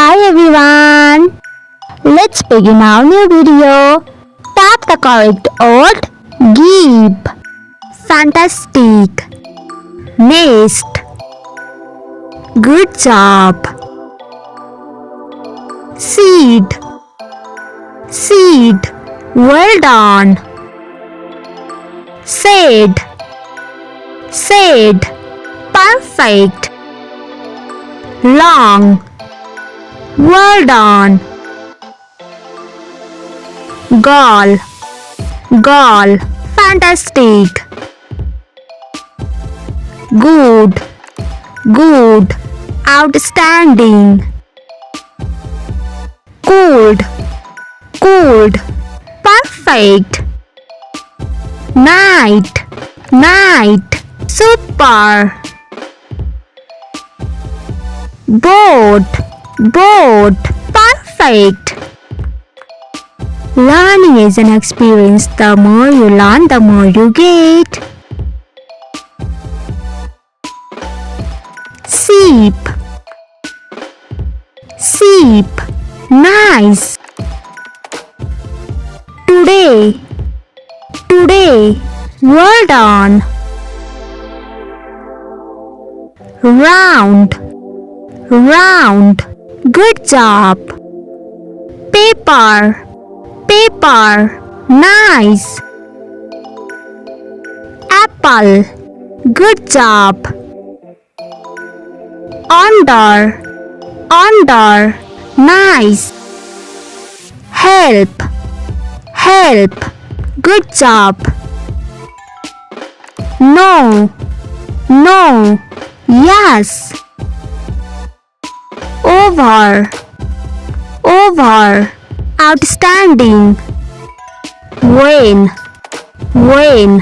Hi everyone! Let's begin our new video. Tap the correct word. Give. Fantastic. Nest. Good job. Seed. Seed. Well done. Said. Said. Perfect. Long. Well done. Gall. Gall. Fantastic. Good. Good. Outstanding. Cold. Cold. Perfect. Night. Night. Super. Boat. Boat. Perfect. Learning is an experience. The more you learn, the more you get. Sheep. Sheep. Nice. Today. Today. Well done. Round. Round. Good job. Paper. Paper. Nice. Apple. Good job. Under. Under. Nice. Help. Help. Good job. No. No. Yes. Over. Over. Outstanding. When. When.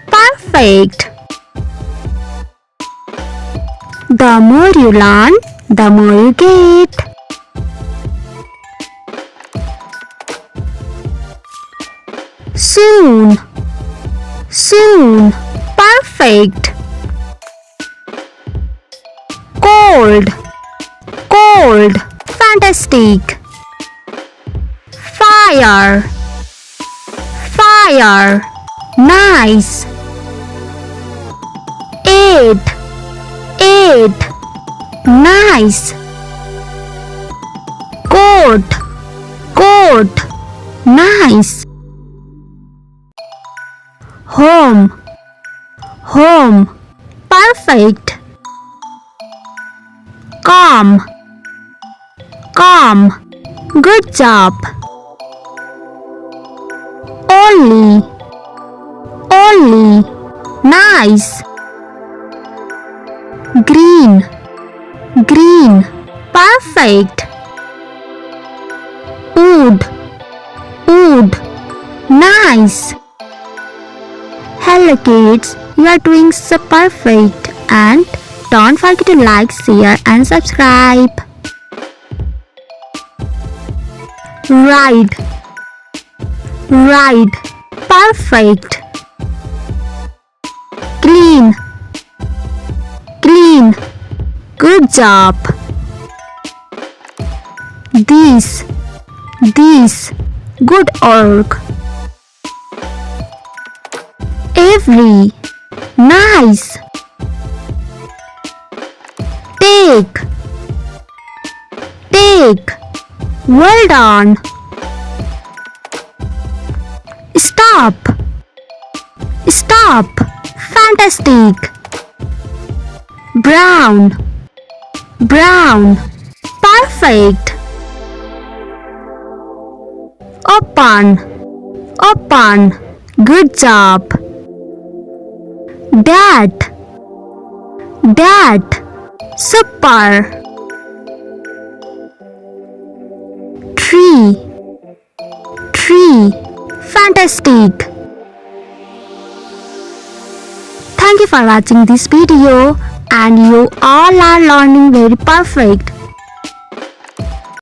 Perfect. The more you learn, the more you get. Soon. Soon. Perfect. Cold. Cold. Fantastic. Fire. Fire. Nice. Eight. Eight. Nice. Coat. Coat. Nice. Home. Home. Perfect. Calm. Calm. Good job. Only. Only. Nice. Green. Green. Perfect. Wood. Wood. Nice. Hello kids, you are doing so perfect, and don't forget to like, share and subscribe. Ride. Ride. Perfect. Clean. Clean. Good job. This. Good work. Every. Nice. Take. Take. Well done. Stop. Stop. Fantastic. Brown. Brown. Perfect. Open. Open. Good job. Dad. Dad. Super. Tree. Tree. Fantastic. Thank you for watching this video, and you all are learning very perfect.